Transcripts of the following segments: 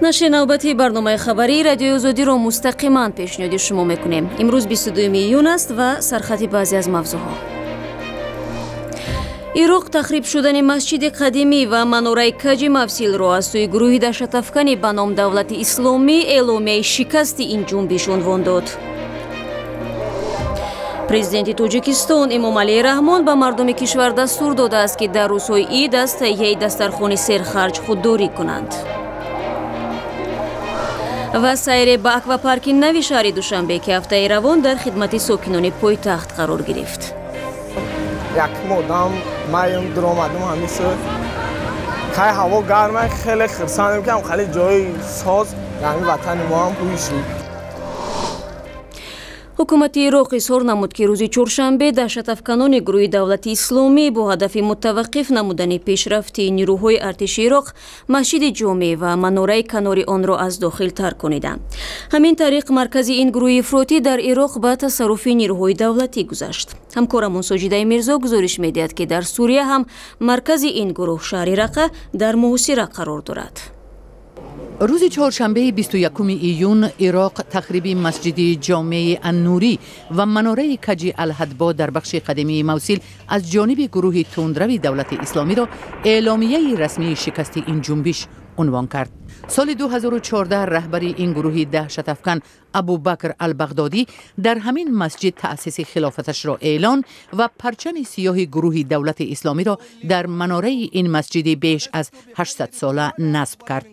نشر نوبتی برنامه خبری رادیو آزادی را مستقیما پیشنهاد شما میکنیم. امروز 22 میلیون است و سرخط بعضی از موضوعها. عراق تخریب شدن مسجد قدیمی و مناره کج مفصل را از سوی گروه دهشت‌افکن به نام دولت اسلامی اعلامیه شکست این جنبش عنوان داد. پرزیدنت تاجیکستان امامعلی رحمان به مردم کشور دستور داده است که در روزهای عید از تهیه دسترخوان سرخرج خودداری کنند. و سیر به اکواپارک نوی شهر دوشنبه که هفته روان در خدمت ساکنان پایتخت قرار گرفت. یک مدام من درآمدم همیشه خیلی هوا گرمه، خیلی خرسندم که خیلی جای ساز یعنی وطن ما هم پویشید. حکومت عراق اظهار نمود که روز چهارشنبه دهشت‌افکنان گروه دولت اسلامی با هدف متوقف نمودن پیشرفت نیروهای ارتش عراق مسجد جامع و مناره کناری آن را از داخل ترک کنیدند. همین طریق مرکز این گروه افراطی در عراق به تصرف نیروهای دولتی گذشت. همکارمون ساجده میرزا گزارش می‌دهد که در سوریه هم مرکز این گروه شهر رقه در محاصره قرار دارد. روز چهارشنبه 21 ایون عراق تخریب مسجد جامع النوری و مناره کج الهدبا در بخش قدیمی موصل از جانب گروه تندرو دولت اسلامی را اعلامیه رسمی شکست این جنبش عنوان کرد. سال 2014 رهبری این گروه دهشت‌افکن ابوبکر البغدادی در همین مسجد تأسیس خلافتش را اعلان و پرچم سیاه گروه دولت اسلامی را در مناره این مسجد بیش از 800 ساله نصب کرد.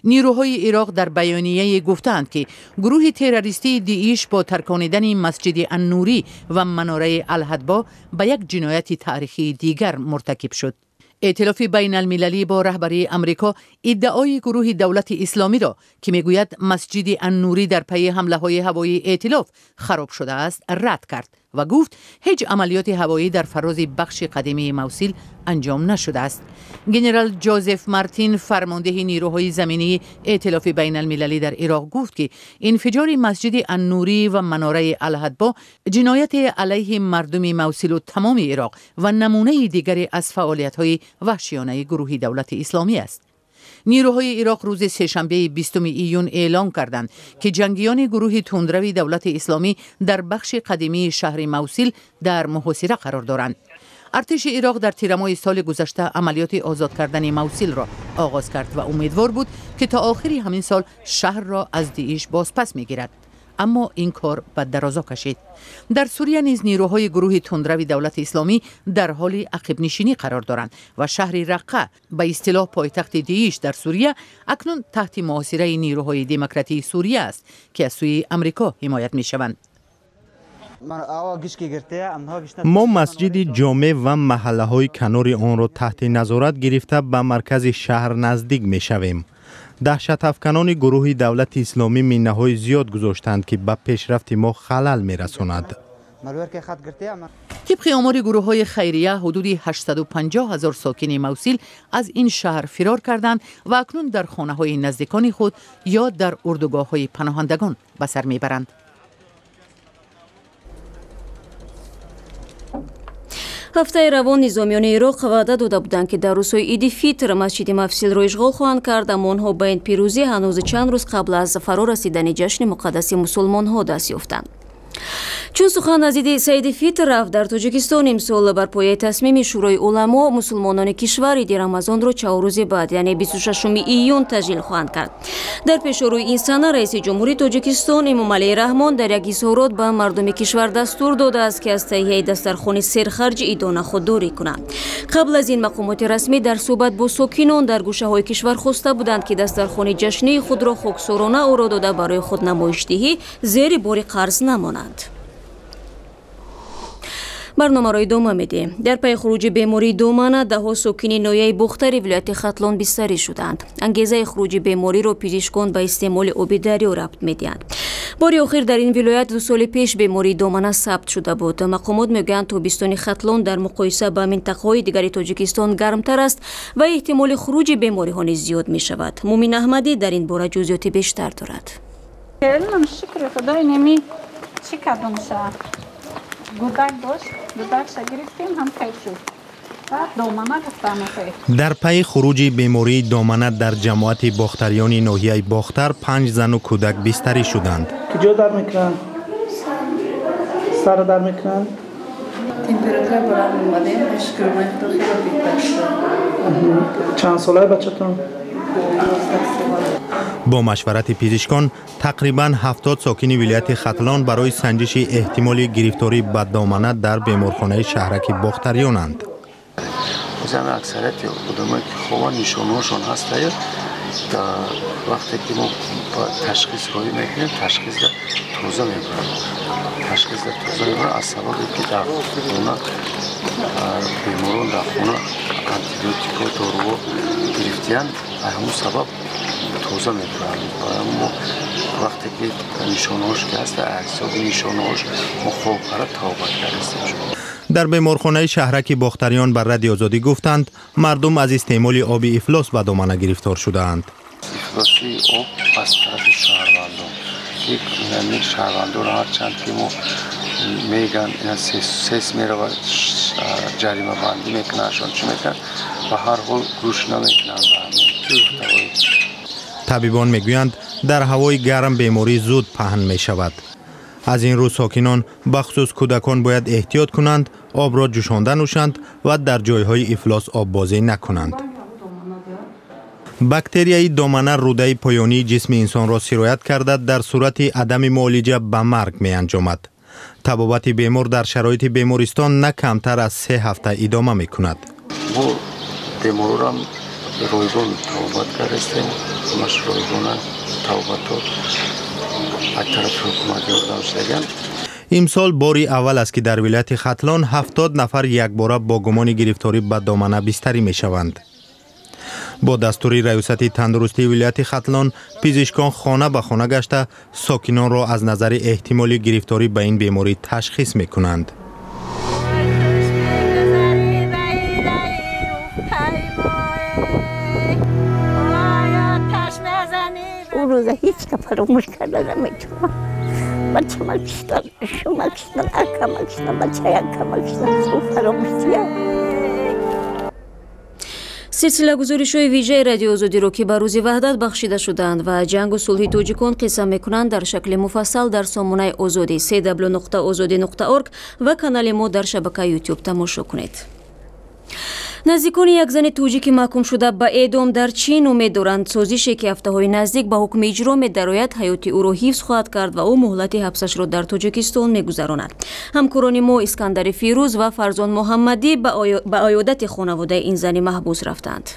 نیروهای عراق در بیانیه گفتند که گروه تروریستی داعش با ترکاندن مسجد النوری و مناره الهدبا به یک جنایت تاریخی دیگر مرتکب شد. ائتلاف بین المللی با رهبری امریکا ادعای گروه دولت اسلامی را که میگوید مسجد النوری در پی حمله های هوایی ائتلاف خراب شده است رد کرد و گفت هیچ عملیات هوایی در فراز بخش قدیمی موصل انجام نشده است. گنرال جوزف مارتین فرمانده نیروهای زمینی ائتلاف بین المللی در عراق گفت که انفجار مسجد النوری و مناره الهدبا جنایت علیه مردم موصل و تمام عراق و نمونه دیگری از فعالیت‌های وحشیانه گروه دولت اسلامی است. نیروهای عراق روز سه‌شنبه 20 ایون اعلام کردند که جنگیان گروه تندرو دولت اسلامی در بخش قدیمی شهر موصل در محاصره قرار دارند. ارتش عراق در تیرماه سال گذشته عملیات آزاد کردن موصل را آغاز کرد و امیدوار بود که تا آخر همین سال شهر را از داعش بازپس می‌گیرد. اما این کار به درازا کشید. در سوریه نیز نیروهای گروه تندرو دولت اسلامی در حال عقب نشینی قرار دارند و شهر رقه به اصطلاح پایتخت داعش در سوریه اکنون تحت محاصره نیروهای دموکراتی سوریه است که از سوی امریکا حمایت می‌شوند. ما مسجد جامع و محله‌های کنار آن را تحت نظارت گرفته به مرکز شهر نزدیک می‌شویم. دهشت‌افکنان گروه دولت اسلامی مینه‌های زیاد گذاشتند که به پیشرفت ما خلل می‌رساند. طبق آمار گروه‌های خیریه حدود 850,000 ساکن موصل از این شهر فرار کردند و اکنون در خانه‌های نزدیکان خود یا در اردوگاه‌های پناهندگان به سر می‌برند. هفته روان نظامیان عراق وعده داده بودند که در روزهای عید فیتر مسجد مفصل را اشغال خواهند کرد، اما آنها به این پیروزی هنوز چند روز قبل از فرا رسیدن جشن مقدس مسلمان‌ها دست یافتند. چون سخن از عید سید فیتر رفت، در تاجیکستان امسال بر پایه تصمیم شورای علما مسلمانان کشور عید رمضان را 4 روز بعد یعنی 26 ایون تجلیل خواهند کرد. در پیشروی این سنه رئیس جمهوری تاجیکستان امامعلی رحمان در یک اظهارات به مردم کشور دستور داده است که از تهیه دسترخوان سرخرج عیدانه خودداری کنند. قبل از این مقامات رسمی در صحبت با ساکنان در گوشه‌های کشور خواسته بودند که دسترخوان جشنی خود را خاکسارانه آورا داده برای خود نمایش دهی زیر بار قرض نمانند. برنامه را ادامه می‌دهیم. در پی خروج بیماری دومانه ده‌ها ساکن ناحیه بختر ولایت ختلان بستری شدند. انگیزه خروج بیماری را پزشکان به استعمال آب دریا ربط می‌دهند. بار آخر در این ولایت 2 سال پیش بیماری دومانه ثبت شده بود. مقامات میگویند تابستان ختلان در مقایسه با منطقه‌های دیگر تاجیکستان گرمتر است و احتمال خروج بیماری ها نیز زیاد می‌شود. مومن احمدی در این باره جزئیات بیشتر دارد. گودک داشت، گودک گرفتیم هم خیلی شد. در پی خروج بیماری دامنه در جماعت باختریان ناحیه باختر 5 زن و کودک بستری شدند. کجا در میکنن؟ سر در میکنن؟ تمپراتور برام اومده 8 کیلومتر خیلی بهتر شد. چند ساله بچه‌تون؟ 11 سال. با مشورت پزشکان تقریباً 70 ساکن ولایت ختلان برای سنجش احتمال گرفتاری به دامنه در بیمارخانه شهرک باختریانند. مثلا اکثریت آدمایی که خوبا نشانهاشون هست تا وقتی که ما تشخیص روی میکنیم تشخیص توزه میکنیم. تشخیص توزه میکنیم از سببی که در خونه بیماران در خونه انتیبیوتیک و دارو گرفتیان همون سبب توزه میکنیم. ما وقتی که نشانهاش که هست احساب نشانهاش ما خوب برای توبت کردیم. در بیمارخانه شهرک باختریان بر رادیو آزادی گفتند مردم از استعمال آب افلاس به دامنه گرفتار شده‌اند. افلاسی آب از طرف شهروندان یک شهروندان هر چند که ما میگن اینا سیس میره و جریمه بندی میکننشان چی میکنن و هر حال گوش نمیکنن. طبیبان میگویند در هوای گرم بیماری زود پهن می شود. از این رو ساکنان بخصوص کودکان باید احتیاط کنند، آب را جوشانده نوشند و در جایهای افلاس آب بازی نکنند. باکتریای دامنه روده پایانی جسم انسان را سرایت کرده در صورت عدم معالجه به مرگ می انجامد. طبابت بیمار در شرایط بیمارستان نه کمتر از 3 هفته ادامه می کند. ما بیمار را رایگان طبابت کردیم، همش رایگان طبابت امسال باری اول است که در ولایت ختلان 70 نفر یک باره با گمان گرفتاری به دامنه بستری می شوند. با دستور ریاست تندرستی ولایت ختلان پزشکان خانه به خانه گشته ساکنان را از نظر احتمال گرفتاری به این بیماری تشخیص می کنند. اون روزا هیچ که فراموش کرده نمیتونم. بچه ما کشتن، شما کشتن، اکا کشتن، بچه اکا کشتن، سو فراموشیه. سلسله گزارش‌های ویژه رادیو آزادی رو که به روز وحدت بخشیده شدند و جنگ و صلح تاجیکان قصه میکنند در شکل مفصل در سامانه آزادی www.azadi.org و کانال ما در شبکه یوتیوب تماشا کنید. نزدیکان یک زن توجیک محکوم شده به اعدام در چین امید دارند سازشی که هفته‌های نزدیک به حکم اجرا می‌دراید حیات او را حفظ خواهد کرد و او مهلت حبسش را در تاجیکستان می‌گذراند. همکاران ما اسکندر فیروز و فرزان محمدی به عیادت خانواده این زن محبوس رفتند.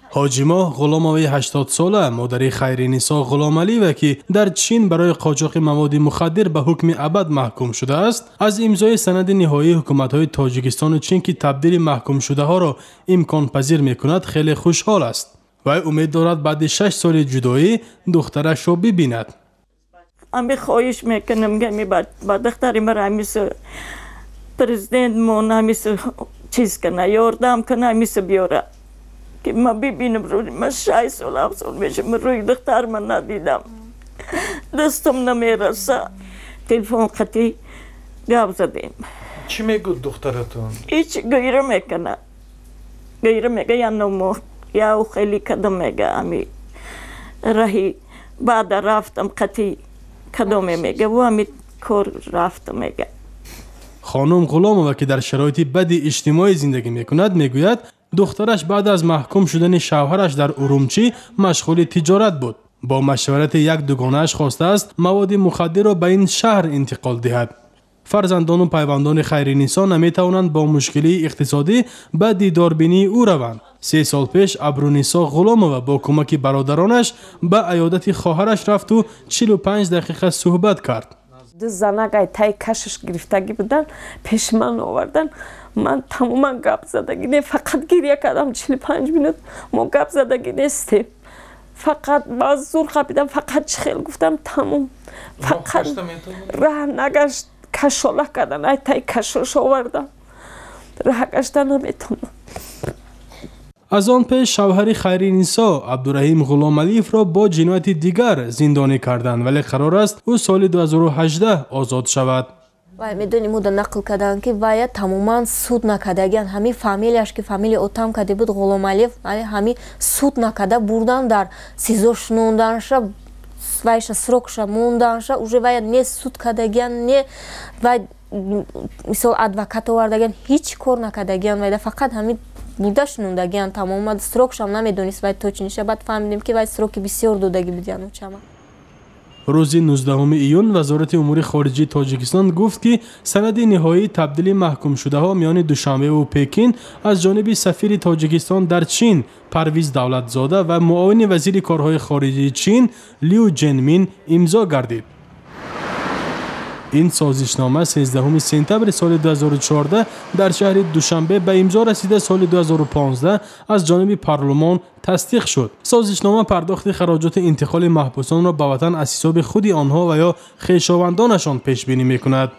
حاجیما غلاماوی 80 ساله مادر خیرنسا غلامعلی و که در چین برای قاچاق مواد مخدر به حکم ابد محکوم شده است از امضای سند نهایی حکومت‌های تاجیکستان و چین که تبدیل محکوم شده ها را امکان پذیر می‌کند خیلی خوشحال است و امید دارد بعد 6 سال جدایی دخترش را ببیند. من خواهش میکنم که با دختری مرا همیشه پرزیدنت مون همیشه چیز کنه یاردم کنه همیشه بیاره که ما ببینم روی من 6 سال 7 سال میشه من روی دختر من ندیدم دستم نمیرسه تلفن قطعی گپ زدیم. چی میگود دخترتون؟ هیچ گیره میکنه یا نمو یا خیلی کدام میگه همی رهی بعد رفتم قطعی کدام میگه و همی کار رفتم میگه. خانم غلامова که در شرایط بد اجتماعی زندگی میکند میگوید دخترش بعد از محکوم شدن شوهرش در ارومچی مشغول تجارت بود. با مشورت یک دوگانه‌اش خواسته است مواد مخدر را به این شهر انتقال دهد. فرزندان و پیوندان خیرنسا نمیتوانند با مشکلی اقتصادی به دیداربینی او روند. 3 سال پیش ابرونیسا غلامова با کمک برادرانش به عیادت خواهرش رفت و 45 دقیقه صحبت کرد. زنگای تای کشش گرفتگی بودن پیش من آوردن. من تماما گپ زدگی نه فقط گریه کردم 45 منوت ما گپ زدگی نیستیم فقط باز زور خپیدم فقط چخیل گفتم تمام فقط راه نگشت کشاله کردن ای تای کشش آوردم راه گشتن نمیتونم. از آن پیش شوهر خیرنسا عبدالرحیم غلامعلیف را با جنایت دیگر زندانی کردند ولی قرار است او سال 2018 آزاد شود. вай медони муда нақл карданд ки вая тамоман суд накардагиан ҳами фамилияш ки фамилия отам карда буд Ғуломалиев ҳами суд накарда бурдан дар сезор шунонданша вайша срокша монданша уже вая не суд кардагиан не вай мисол адвокат овардагиан ҳеҷ кор накардагиан вайда фақат ҳами бурда шунондагиан тамома срокшам намедонист вай то чиниша баъд фаҳмидем ки вай сроки бисёр додаги будиан чама. روزی 19 ایون وزارت امور خارجه تاجیکستان گفت که سند نهایی تبدیل محکوم شده ها میان دوشنبه و پکین از جانب سفیر تاجیکستان در چین پرویز دولتزاده و معاون وزیر کارهای خارجه چین لیو جنمین امضا گردید. این سازشنامه 13 سپتامبر سال 2014 در شهر دوشنبه به امضا رسیده سال 2015 از جانب پارلمان تصدیق شد. سازشنامه پرداخت خراجات انتقال محبوسان را به وطن از حساب خود آنها و یا خویشاوندانشان پیش بینی می‌کند.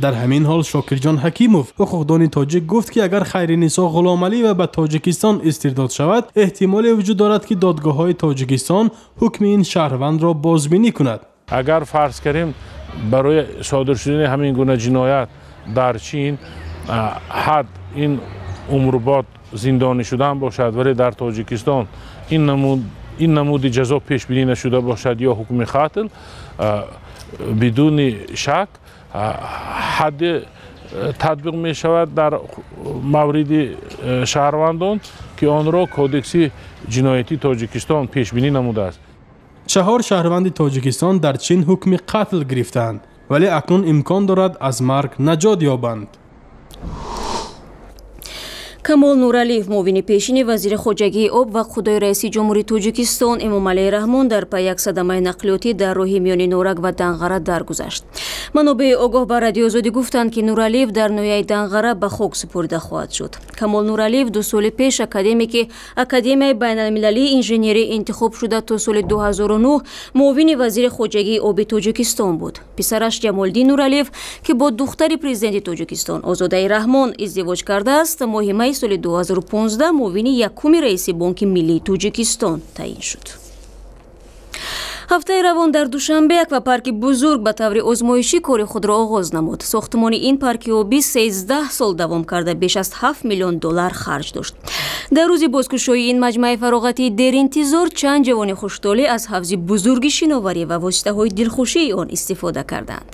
در همین حال شاکرجان حکیموف حقوقدان تاجیک گفت که اگر خیرنسا غلامعلی و به تاجیکستان استرداد شود احتمال وجود دارد که دادگاه‌های تاجیکستان حکم این شهروند را بازبینی کند. اگر فرض کنیم برای صادر شدن همین گونه جنایت در چین حد این عمر زندانی شدن باشد ولی در تاجیکستان این نمود جزا پیش بینی نشده باشد یا حکم قتل بدون شک حد تطبیق می شود در مورد شهروندان که آن را کودکس جنایتی تاجیکستان پیش بینی نموده است. 4 شهروند تاجیکستان در چین حکم قتل گرفتند ولی اکنون امکان دارد از مرگ نجات یابند. камол нуралиев муовини пешини вазири хоҷагии об ва худои раиси ҷумҳурии тоҷикистон эмомалии раҳмон дар пай як садамаи нақлиётӣ дар роҳи миёни норак ва данғара даргузашт. манобеи огоҳ ба радиои озодӣ гуфтанд ки нуралиев дар ноҳияи данғара ба хок супурида хоҳад шуд. камол нуралиев 2 соли пеш академики академияи байналмилалии инженерӣ интихоб шуда то соли 2009 муовини вазири хоҷагии оби тоҷикистон буд. писараш ҷамолдин нуралиев ки бо духтари президенти тоҷикистон озодаи раҳмон издивоҷ кардааст моҳи майи соли 2015 муовини якуми раиси бонки миллии тоҷикистон таъин шуд. ҳафтаи равон дар душанбе аквапарки бузург ба таври озмоишӣ кори худро оғоз намуд. сохтмони ин парки обӣ 13 сол давом карда беш аз $7 миллион харҷ дошт. дар рӯзи бозкушоии ин маҷмаи фароғати деринтизор чанд ҷавони хуштолӣ аз ҳавзи бузурги шиноварӣ ва воситаҳои дилхушии он истифода карданд.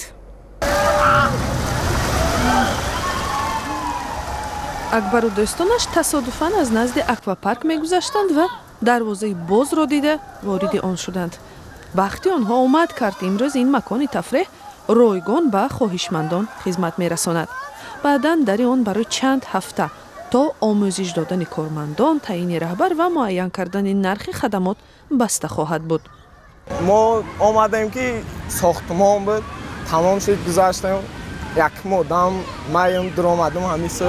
акбару дӯстонаш тасодуфан аз назди аквапарк мегузаштанд ва дарвозаи бозро дида вориди он шуданд. вақти онҳо омад кард имрӯз ин макони тафреҳ ройгон ба хоҳишмандон хизмат мерасонад. баъдан дари он барои чанд ҳафта то омӯзиш додани кормандон, таъини раҳбар ва муайян кардани нархи хадамот баста хоҳад буд. мо омадем ки сохтмон буд тамом шуд гузаштем як модам маем дуромадам ҳамиса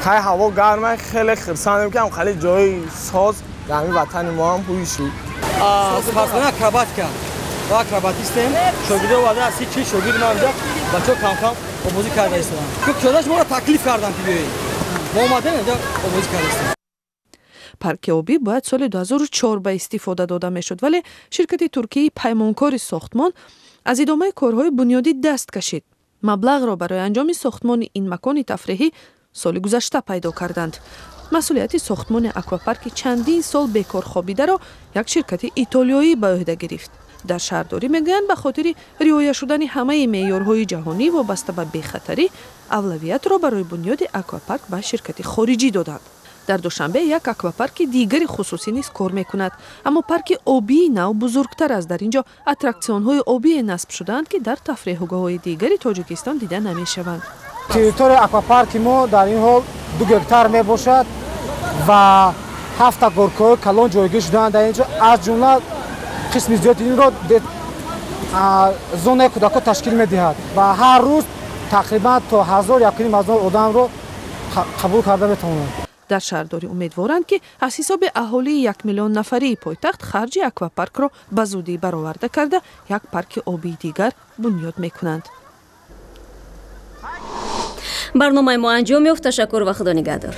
кай ҳаво гарма хеле хирсандем ки хали ҷои соз яъни ватани мо ҳам ҳуй шуд. спортсмен акробатика ва акробатистем шогирдо вада аси чи шогирд манда бачо кам омӯзӣ карда истам ки чодаш моро таклиф кардам ки биёед мо омадем инҷа омӯзӣ карда истам. парки обӣ бояд соли 2004 ба истифода дода мешуд вале ширкати туркияи паймонкори сохтмон аз идомаи корҳои бунёдӣ даст кашид. маблағро барои анҷоми сохтмони ин макони тафреҳӣ соли гузашта пайдо карданд. масъулияти сохтмони аквапарки чандин сол бекор хобидаро як ширкати итолиёӣ ба ӯҳда гирифт. дар шаҳрдорӣ мегӯянд ба хотири риоя шудани ҳамаи меъёрҳои ҷаҳонӣ вобаста ба бехатарӣ авлавиятро барои бунёди аквапарк ба ширкати хориҷӣ доданд. дар душанбе як аквапарки дигари хусусӣ низ кор мекунад, аммо парки обии нав бузургтар аст. дар ин ҷо аттраксионҳои обие насб шудаанд ки дар тафреҳгоҳҳои дигари тоҷикистон дида намешаванд. территорияи аквапарки мо дар ин ҳол 2 гектар мебошад ва 7 горкаҳои калон ҷойгир шудаанд. дар ин ҷо аз ҷумла қисми зиёди инро зонаи кӯдако ташкил медиҳад ва ҳар рӯз тақрибан то 1000-1000 одамро қабул карда метавонанд. дар шаҳрдорӣ умедворанд ки аз ҳисоби аҳолии 1 миллион нафарии пойтахт харҷи аквапаркро ба зудӣ бароварда карда як парки обии дигар бунёд мекунанд. барномаи мо анҷом ёфт. ташаккур ва худо нигаҳдор.